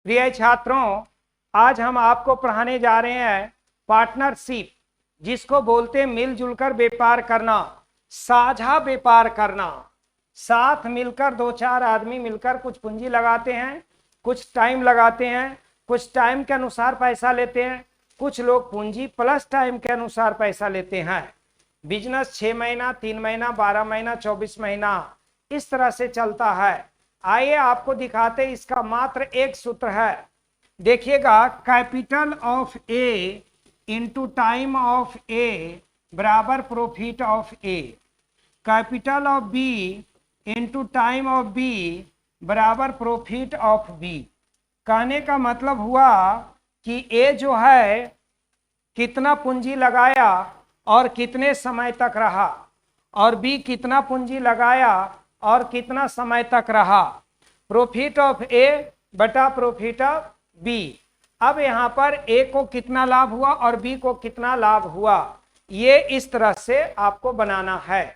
प्रिय छात्रों, आज हम आपको पढ़ाने जा रहे हैं पार्टनरशिप, जिसको बोलते हैं मिलजुल कर व्यापार करना, साझा व्यापार करना। साथ मिलकर दो चार आदमी मिलकर कुछ पूंजी लगाते हैं, कुछ टाइम लगाते हैं, कुछ टाइम के अनुसार पैसा लेते हैं, कुछ लोग पूंजी प्लस टाइम के अनुसार पैसा लेते हैं। बिजनेस 6 महीना, 3 महीना, 12 महीना, 24 महीना इस तरह से चलता है। आइए आपको दिखाते, इसका मात्र एक सूत्र है। देखिएगा, capital of A into time of A बराबर profit of A. Capital of B into time of B बराबर प्रॉफिट ऑफ बी। कहने का मतलब हुआ कि ए जो है कितना पूंजी लगाया और कितने समय तक रहा, और बी कितना पूंजी लगाया और कितना समय तक रहा। प्रॉफिट ऑफ ए बटा प्रॉफिट ऑफ बी। अब यहाँ पर ए को कितना लाभ हुआ और बी को कितना लाभ हुआ, ये इस तरह से आपको बनाना है।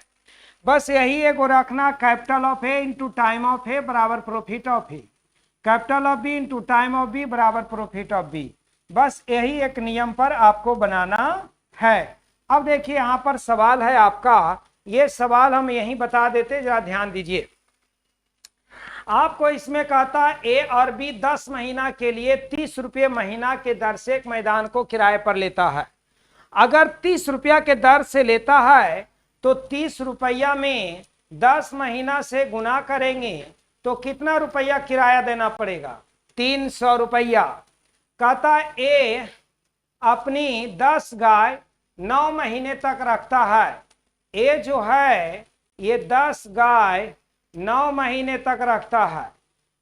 बस यही एगो रखना, capital of A into time of A बराबर profit of A, capital of B into time of B बराबर प्रॉफिट ऑफ बी। बस यही एक नियम पर आपको बनाना है। अब देखिए, यहाँ पर सवाल है आपका, ये सवाल हम यहीं बता देते, जरा ध्यान दीजिए। आपको इसमें कहता है ए और बी 10 महीना के लिए 30 रुपये महीना के दर से एक मैदान को किराए पर लेता है। अगर 30 रुपया के दर से लेता है तो 30 रुपया में 10 महीना से गुना करेंगे तो कितना रुपया किराया देना पड़ेगा? 300 रुपया। कहता है ए अपनी 10 गाय 9 महीने तक रखता है। ए जो है ये 10 गाय 9 महीने तक रखता है।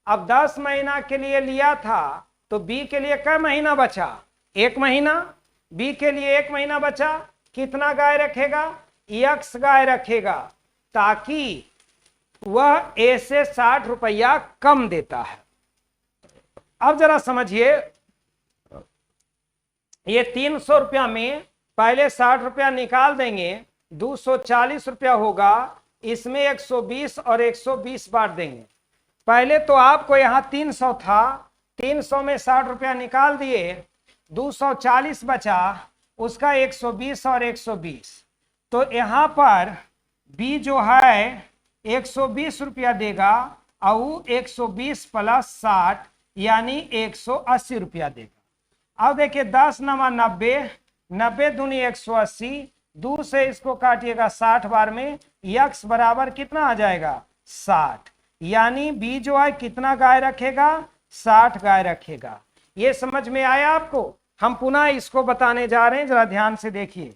अब 10 महीना के लिए लिया था तो बी के लिए क्या महीना बचा? 1 महीना। बी के लिए 1 महीना बचा। कितना गाय रखेगा? x गाय रखेगा, ताकि वह ए से 60 रुपया कम देता है। अब जरा समझिए, ये 300 रुपया में पहले 60 रुपया निकाल देंगे, 240 रुपया होगा। इसमें 120 और 120 बांट देंगे। पहले तो आपको यहाँ 300 था, 300 में 60 रुपया निकाल दिए, 240 बचा, उसका 120 और 120। तो यहाँ पर बी जो है 120 रुपया देगा और 120 प्लस 60 यानी 180 रुपया देगा। अब देखिए, 10 नवा 90, 90 दूनी 180, 2 से इसको काटिएगा 60 बार में, यक्स बराबर कितना आ जाएगा? 60। यानी बी जो है कितना गाय रखेगा? 60 गाय रखेगा। ये समझ में आया आपको? हम पुनः इसको बताने जा रहे हैं, जरा ध्यान से देखिए।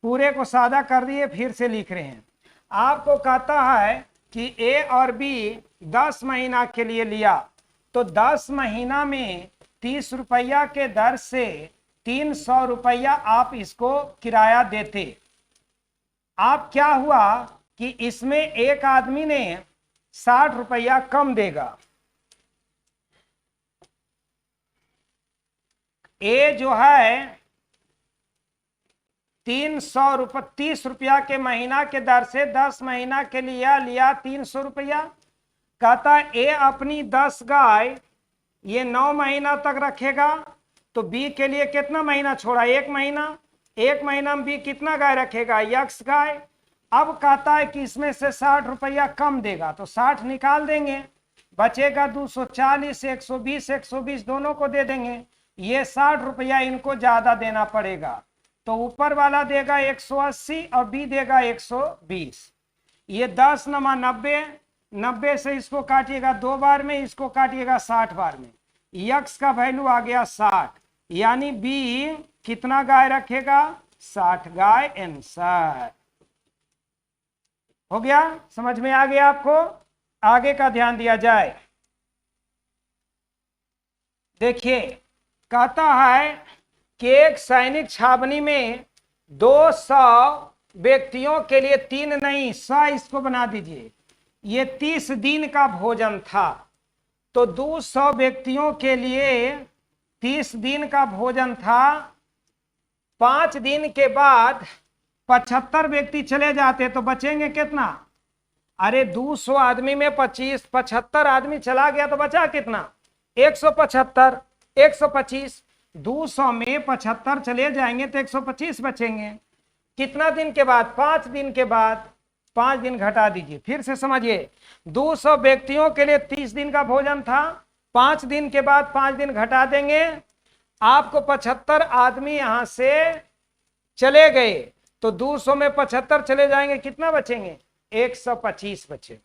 पूरे को सादा कर दिए, फिर से लिख रहे हैं। आपको कहता है कि ए और बी 10 महीना के लिए लिया, तो 10 महीना में 30 रुपया के दर से 300 रुपया आप इसको किराया देते। आप क्या हुआ कि इसमें एक आदमी ने 60 रुपया कम देगा। ए जो है 30 रुपया के महीना के दर से 10 महीना के लिए लिया 300 रुपया। कहता है ए अपनी 10 गाय ये 9 महीना तक रखेगा, तो बी के लिए कितना महीना छोड़ा? 1 महीना। 1 महीना में बी कितना गाय रखेगा? x गाय। अब कहता है कि इसमें से 60 रुपया कम देगा, तो 60 निकाल देंगे, बचेगा 240, 120, 120 दोनों को दे देंगे। ये 60 रुपया इनको ज्यादा देना पड़ेगा, तो ऊपर वाला देगा 180 और बी देगा 120। ये 10 नमा 90, 90 से इसको काटिएगा 2 बार में, इसको काटिएगा 60 बार में, यक्स का वैल्यू आ गया 60। यानी बी कितना गाय रखेगा? 60 गाय। आंसर हो गया। समझ में आ गया आपको? आगे का ध्यान दिया जाए। देखिए, कहता है कि एक सैनिक छावनी में 200 व्यक्तियों के लिए 3 नहीं 100 इसको बना दीजिए, ये 30 दिन का भोजन था। तो 200 व्यक्तियों के लिए 30 दिन का भोजन था। 5 दिन के बाद 75 व्यक्ति चले जाते तो बचेंगे कितना? अरे 200 आदमी में 75 आदमी चला गया तो बचा कितना? 175, 125, 200 में 75 चले जाएंगे तो 125 बचेंगे। कितना दिन के बाद? 5 दिन के बाद। 5 दिन घटा दीजिए, फिर से समझिए। 200 व्यक्तियों के लिए 30 दिन का भोजन था, 5 दिन के बाद 5 दिन घटा देंगे, आपको 75 आदमी यहां से चले गए तो 200 में 75 चले जाएंगे, कितना बचेंगे? 125 बचे।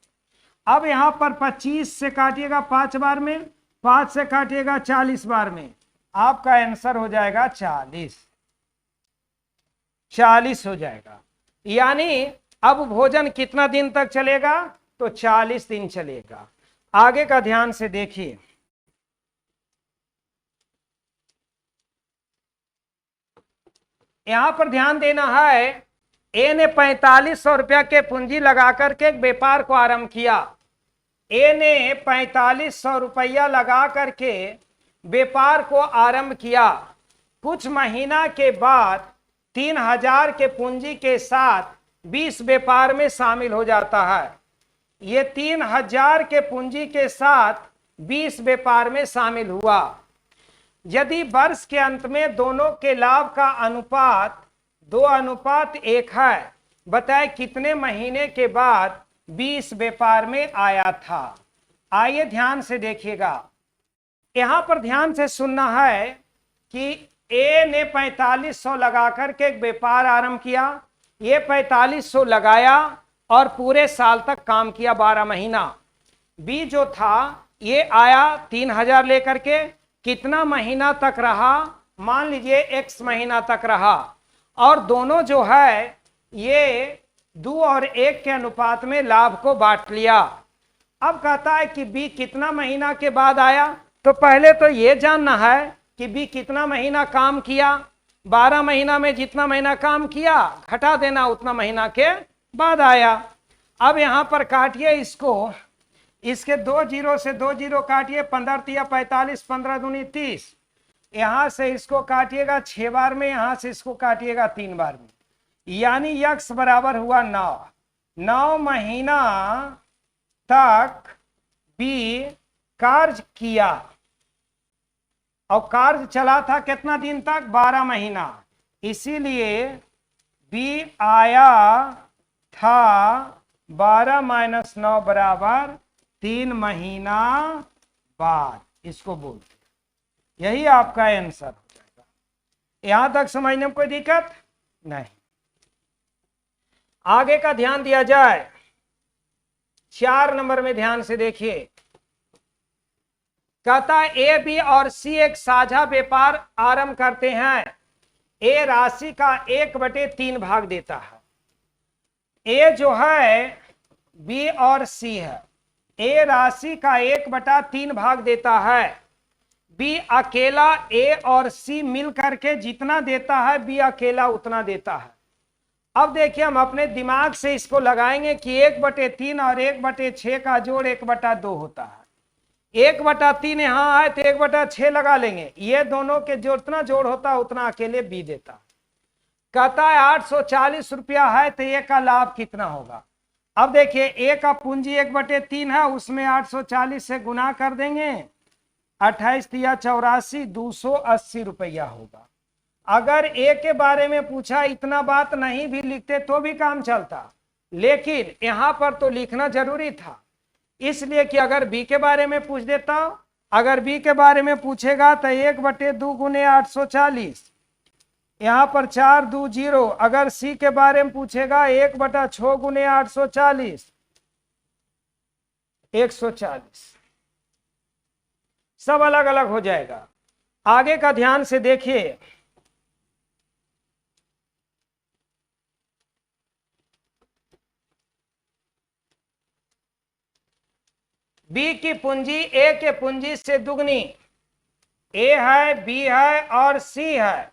अब यहां पर 25 से काटिएगा 5 बार में, 5 से काटिएगा 40 बार में, आपका आंसर हो जाएगा 40 हो जाएगा। यानी अब भोजन कितना दिन तक चलेगा? तो 40 दिन चलेगा। आगे का ध्यान से देखिए, यहां पर ध्यान देना है, ए ने 4500 रुपया के पूंजी लगाकर के एक व्यापार को आरंभ किया। ए ने 4500 रुपया लगा करके व्यापार को आरंभ किया। कुछ महीना के बाद 3000 के पूंजी के साथ 20 व्यापार में शामिल हो जाता है। ये 3000 के पूंजी के साथ 20 व्यापार में शामिल हुआ। यदि वर्ष के अंत में दोनों के लाभ का अनुपात 2:1 है, बताए कितने महीने के बाद 20 व्यापार में आया था? आइए ध्यान से देखिएगा, यहां पर ध्यान से सुनना है कि ए ने 4500 लगाकर के एक व्यापार आरंभ किया। ये 4500 लगाया और पूरे साल तक काम किया, 12 महीना। बी जो था ये आया 3000 लेकर के, कितना महीना तक रहा? मान लीजिए x महीना तक रहा, और दोनों जो है ये 2 और 1 के अनुपात में लाभ को बांट लिया। अब कहता है कि बी कितना महीना के बाद आया, तो पहले तो ये जानना है कि बी कितना महीना काम किया। 12 महीना में जितना महीना काम किया घटा देना, उतना महीना के बाद आया। अब यहां पर काटिए इसको, इसके 2 जीरो से 2 जीरो काटिए, 15 तिया 45, 15 दूनी 30। यहां से इसको काटिएगा 6 बार में, यहां से इसको काटिएगा 3 बार में, यानी यक्स बराबर हुआ 9। 9 महीना तक बी कार्य किया, और कार्य चला था कितना दिन तक? 12 महीना। इसीलिए बी आया था 12 - 9 बराबर 3 महीना बाद, इसको बोलते। यही आपका आंसर हो जाएगा। यहां तक समझने में कोई दिक्कत नहीं। आगे का ध्यान दिया जाए, 4 नंबर में ध्यान से देखिए। कहता है ए, बी और सी एक साझा व्यापार आरंभ करते हैं। ए राशि का 1/3 भाग देता है। ए जो है बी और सी है, ए राशि का 1/3 भाग देता है। बी अकेला ए और सी मिल करके जितना देता है, बी अकेला उतना देता है। अब देखिए हम अपने दिमाग से इसको लगाएंगे कि 1/3 और 1/6 का जोड़ 1/2 होता है। 1/3 यहाँ है तो 1/6 लगा लेंगे, ये दोनों के जो उतना जोड़ होता है उतना अकेले बी देता है। कहता है 840 रुपया है तो ए का लाभ कितना होगा? अब देखिए ए का पूंजी 1/3 है, उसमें 840 से गुना कर देंगे, 28 तिया 84, 280 रुपया होगा। अगर ए के बारे में पूछा, इतना बात नहीं भी लिखते तो भी काम चलता, लेकिन यहां पर तो लिखना जरूरी था, इसलिए कि अगर बी के बारे में पूछ देता, अगर बी के बारे में पूछेगा तो 1/2 गुने 840, यहां पर 4 2 0। अगर सी के बारे में पूछेगा 1/6 गुने 840, 140। सब अलग अलग हो जाएगा। आगे का ध्यान से देखिए, बी की पूंजी ए के पूंजी से दुगनी। ए है, बी है और सी है।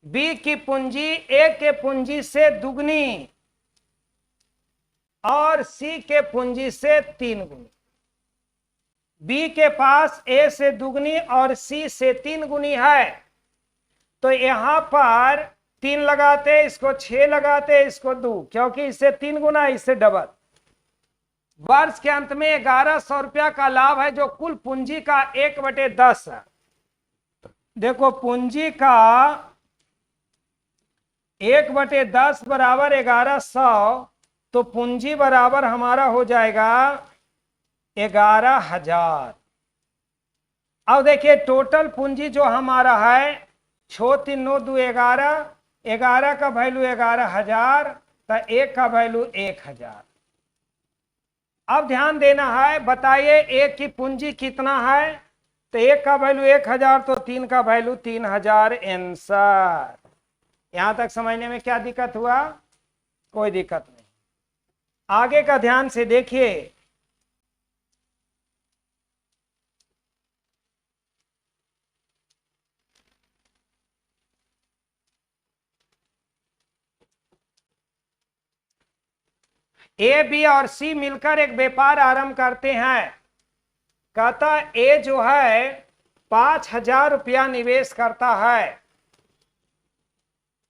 बी की पूंजी ए के पूंजी से दुगनी और सी के पूंजी से 3 गुनी। बी के पास ए से दुगनी और सी से 3 गुनी है, तो यहां पर 3 लगाते, इसको 6 लगाते, इसको 2, क्योंकि इससे 3 गुना, इससे डबल। वर्ष के अंत में 1100 रुपया का लाभ है, जो कुल पूंजी का 1/10 है। देखो पूंजी का 1/10 बराबर 1100, तो पूंजी बराबर हमारा हो जाएगा 11,000। अब देखिए टोटल पूंजी जो हमारा है 6 3 9 2 11, 11 का वैल्यू 11,000, तो 1 का वैल्यू 1,000। अब ध्यान देना है, बताइए 1 की पूंजी कितना है, तो 1 का वैल्यू 1,000, तो 3 का वैल्यू 3,000 आंसर। यहां तक समझने में क्या दिक्कत हुआ? कोई दिक्कत नहीं। आगे का ध्यान से देखिए, ए बी और सी मिलकर एक व्यापार आरंभ करते हैं। कहता ए जो है 5,000 रुपया निवेश करता है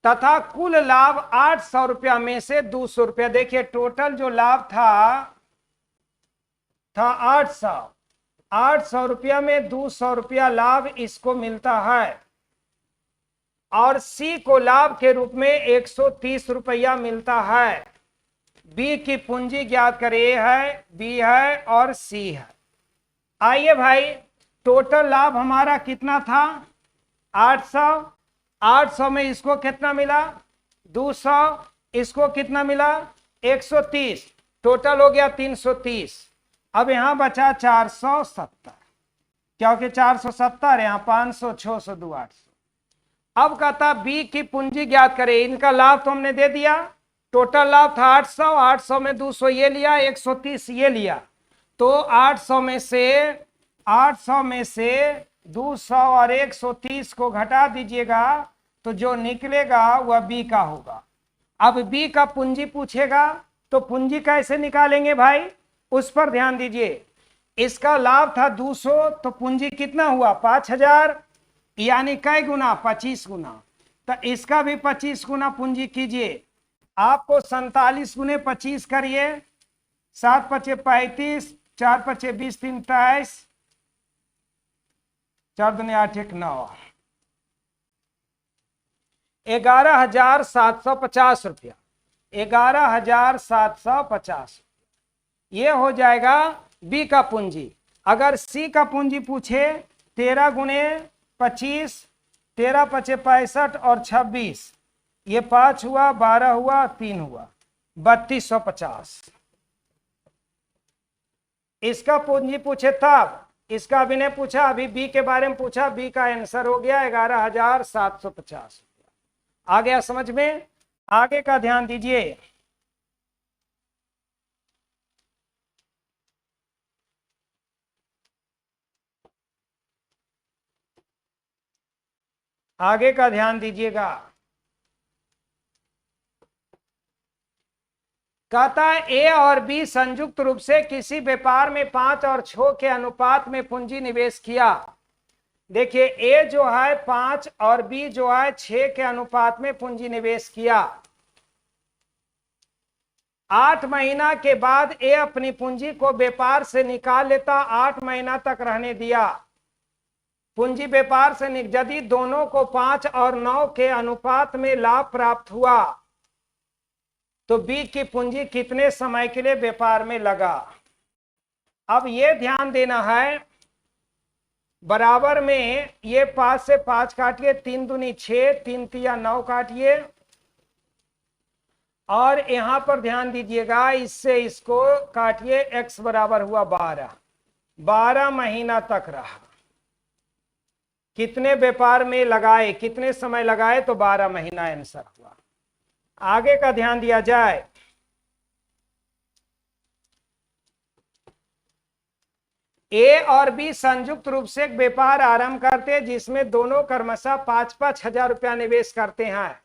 तथा कुल लाभ 800 रुपया में से 200 रुपया। देखिए टोटल जो लाभ था 800 रुपया में 200 रुपया लाभ इसको मिलता है, और सी को लाभ के रूप में 130 रुपया मिलता है। बी की पूंजी ज्ञात करें, ए है, बी है और सी है। आइए भाई, टोटल लाभ हमारा कितना था? 800। 800 में इसको कितना मिला? 200। इसको कितना मिला? 130। टोटल हो गया 330। अब यहां बचा 470, क्योंकि 470 यहां 500, 600, 2, 800। अब कहता बी की पूंजी ज्ञात करें। इनका लाभ तो हमने दे दिया, टोटल लाभ था 800, 800 में 200 ये लिया, 130 ये लिया, तो 800 में से 200 और 130 को घटा दीजिएगा, तो जो निकलेगा वह बी का होगा। अब बी का पूंजी पूछेगा, तो पूंजी कैसे निकालेंगे भाई, उस पर ध्यान दीजिए। इसका लाभ था 200, तो पूंजी कितना हुआ? 5,000, यानी कै गुना? 25 गुना। तो इसका भी 25 गुना पूंजी कीजिए। आपको 47 गुने 25 करिए, 7 पचे 35, 4 पचे 20, 3 23, 4 दूनी 8 1 9, 11,750 रुपया। 11,750 ये हो जाएगा बी का पूंजी। अगर सी का पूंजी पूछे, 13 गुने 25, 13 पचे 65 और 26, ये 5 हुआ, 12 हुआ, 3 हुआ, 3250। इसका पूंजी पूछे तब, इसका अभी नहीं पूछा, अभी बी के बारे में पूछा। बी का आंसर हो गया 11,750। आ गया समझ में? आगे का ध्यान दीजिए। आगे का ध्यान दीजिएगा। कहता है ए और बी संयुक्त रूप से किसी व्यापार में 5 और 6 के अनुपात में पूंजी निवेश किया। देखिए ए जो है 5 और बी जो है 6 के अनुपात में पूंजी निवेश किया। 8 महीना के बाद ए अपनी पूंजी को व्यापार से निकाल लेता, 8 महीना तक रहने दिया। पूंजी व्यापार से यदि दोनों को 5 और 9 के अनुपात में लाभ प्राप्त हुआ, तो बी की पूंजी कितने समय के लिए व्यापार में लगा। अब ये ध्यान देना है, बराबर में ये 5 से 5 काटिए, 3 दूनी 6, 3 तिया 9 काटिए, और यहां पर ध्यान दीजिएगा, इससे इसको काटिए, x बराबर हुआ 12। 12 महीना तक रहा। कितने व्यापार में लगाए, कितने समय लगाए, तो 12 महीना आंसर हुआ। आगे का ध्यान दिया जाए। ए और बी संयुक्त रूप से एक व्यापार आरंभ करते हैं जिसमें दोनों क्रमशः 5-5 हजार रुपया निवेश करते हैं।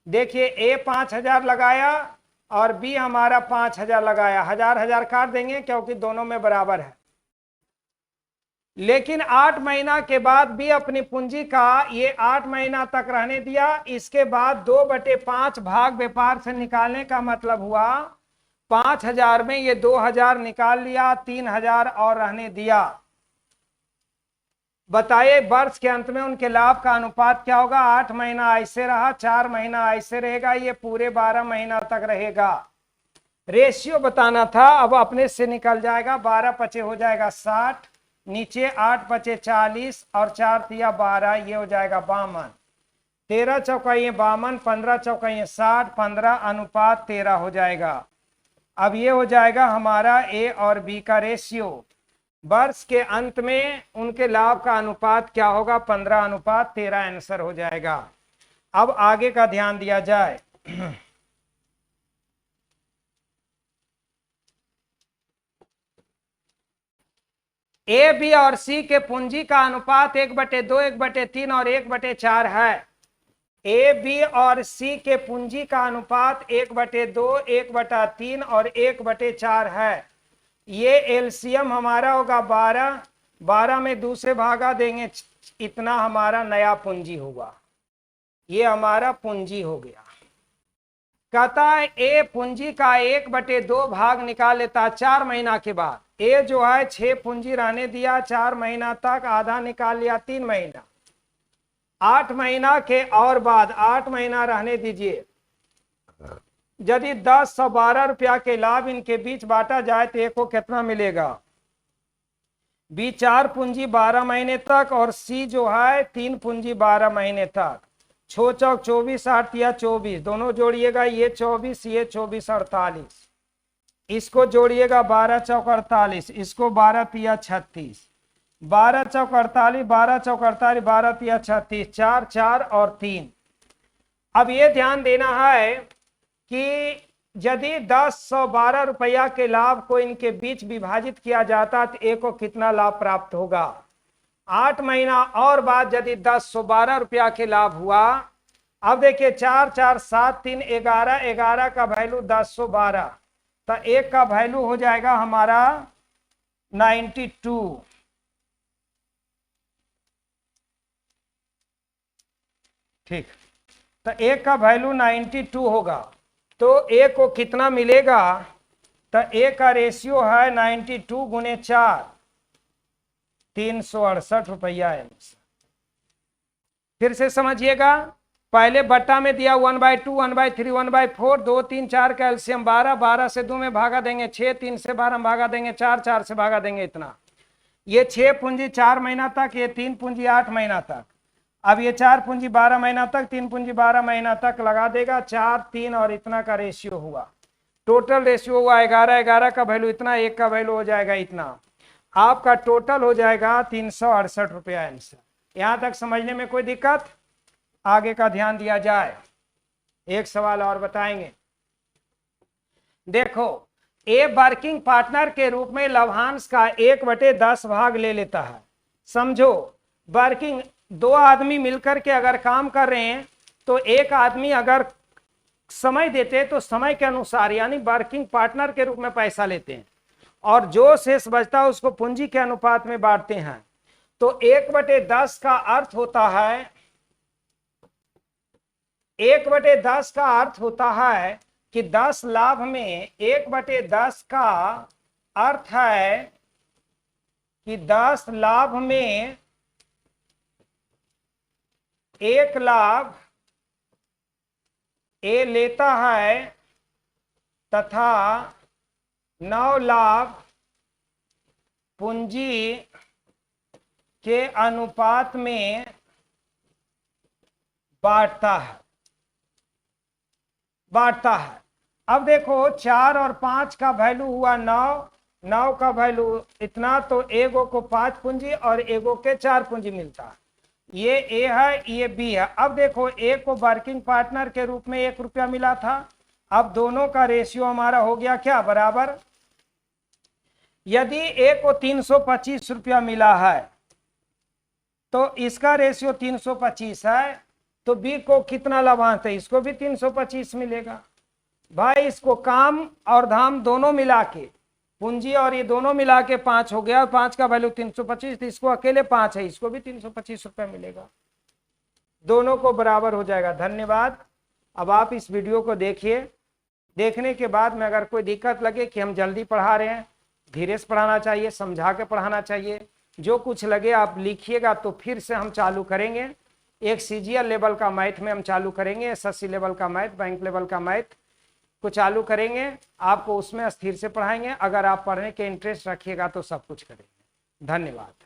देखिए ए 5,000 लगाया और बी हमारा 5,000 लगाया, 1000 काट देंगे क्योंकि दोनों में बराबर है। लेकिन 8 महीना के बाद भी अपनी पूंजी का ये 8 महीना तक रहने दिया। इसके बाद 2/5 भाग व्यापार से निकालने का मतलब हुआ 5,000 में ये 2,000 निकाल लिया, 3,000 और रहने दिया। बताइए वर्ष के अंत में उनके लाभ का अनुपात क्या होगा? 8 महीना ऐसे रहा, 4 महीना ऐसे रहेगा, ये पूरे 12 महीना तक रहेगा। रेशियो बताना था, अब अपने से निकल जाएगा। 12 पचे हो जाएगा 60, नीचे 8 पचे 40 और 4 तिया 12, ये हो जाएगा 52। 13 चौका ये 52, 15 चौका ये 60, 15 अनुपात 13 हो जाएगा। अब ये हो जाएगा हमारा ए और बी का रेशियो। वर्ष के अंत में उनके लाभ का अनुपात क्या होगा? 15 अनुपात 13 आंसर हो जाएगा। अब आगे का ध्यान दिया जाए। ए बी और सी के पूंजी का अनुपात 1/2, 1/3 और 1/4 है। ए बी और सी के पूंजी का अनुपात 1/2, 1/3 और 1/4 है। ये एलसीएम हमारा होगा 12, 12 में 2 से भागा देंगे, इतना हमारा नया पूंजी होगा। ये हमारा पूंजी हो गया। कहता है ए पूंजी का 1/2 भाग निकाल लेता 4 महीना के बाद। ए जो है 6 पूंजी रहने दिया 4 महीना तक, आधा निकाल लिया 3 महीना। 8 महीना के और बाद 8 महीना रहने दीजिए। यदि 10 और 12 रुपया के लाभ इनके बीच बांटा जाए तो ए को कितना मिलेगा? बी 4 पूंजी 12 महीने तक और सी जो है 3 पूंजी 12 महीने तक। 6 चौक 24, 8 या 24, दोनों जोड़िएगा, ये 24, ये 24, 48। इसको जोड़िएगा 12 चौक 48, इसको 12 तिया 36, 12 चौक 48, 12 चौक 48, 12 तिया 36, 4 4 और 3। अब ये ध्यान देना है कि यदि 1012 रुपया के लाभ को इनके बीच विभाजित किया जाता तो ए को कितना लाभ प्राप्त होगा? 8 महीना और बाद यदि 1012 रुपया के लाभ हुआ। अब देखिए 4 4 7 3 11, 11 का वैल्यू 1012, तो एक का वैल्यू हो जाएगा हमारा 92। ठीक, तो एक का वैल्यू 92 होगा। तो ए को कितना मिलेगा? तो ए का रेशियो है 92 गुने 4, 368 रुपया। फिर से समझिएगा, पहले बट्टा में दिया 1/2, 1/3, 1/4, 2 3 4 का एलसीएम 12, 12 से 2 में भागा देंगे 6, 3 से 12 में भागा देंगे 4, 4 से भागा देंगे इतना। ये 6 पूंजी 4 महीना तक, ये 3 पूंजी 8 महीना तक। अब ये 4 पूंजी 12 महीना तक, 3 पूंजी 12 महीना तक लगा देगा, 4 3 और इतना का रेशियो हुआ। टोटल रेशियो हुआ 11, 11 का वैल्यू इतना, एक का वैल्यू हो जाएगा इतना। आपका टोटल हो जाएगा 368 रुपया आंसर। यहां तक समझने में कोई दिक्कत? आगे का ध्यान दिया जाए। एक सवाल और बताएंगे। देखो, ए वर्किंग पार्टनर के रूप में लाभांश का 1/10 भाग ले लेता है। समझो, वर्किंग 2 आदमी मिलकर के अगर काम कर रहे हैं तो एक आदमी अगर समय देते तो समय के अनुसार यानी वर्किंग पार्टनर के रूप में पैसा लेते हैं और जो शेष बचता है उसको पूंजी के अनुपात में बांटते हैं। तो 1/10 का अर्थ होता है, 1/10 का अर्थ होता है कि 10 लाभ में 1/10 का अर्थ है कि 10 लाभ में 1 लाभ ए लेता है तथा 9 लाभ पूंजी के अनुपात में बांटता है। अब देखो 4 और 5 का वैल्यू हुआ 9, 9 का वैल्यू इतना, तो एगो को 5 पूंजी और एगो के 4 पूंजी मिलता है। ये ए है, ये बी है। अब देखो ए को वर्किंग पार्टनर के रूप में 1 रुपया मिला था। अब दोनों का रेशियो हमारा हो गया क्या? बराबर। यदि ए को 325 रुपया मिला है तो इसका रेशियो 325 है, तो बी को कितना लाभांश है? इसको भी 325 मिलेगा। भाई इसको काम और धाम दोनों मिला के, पूंजी और ये दोनों मिला के 5 हो गया, और 5 का वैल्यू 325, इसको अकेले 5 है, इसको भी 325 रुपये मिलेगा। दोनों को बराबर हो जाएगा। धन्यवाद। अब आप इस वीडियो को देखिए, देखने के बाद में अगर कोई दिक्कत लगे कि हम जल्दी पढ़ा रहे हैं, धीरे से पढ़ाना चाहिए, समझा के पढ़ाना चाहिए, जो कुछ लगे आप लिखिएगा तो फिर से हम चालू करेंगे। एक सीजीएल लेवल का मैथ में हम चालू करेंगे, एसएससी लेवल का मैथ, बैंक लेवल का मैथ को चालू करेंगे, आपको उसमें स्थिर से पढ़ाएंगे। अगर आप पढ़ने के इंटरेस्ट रखिएगा तो सब कुछ करेंगे। धन्यवाद।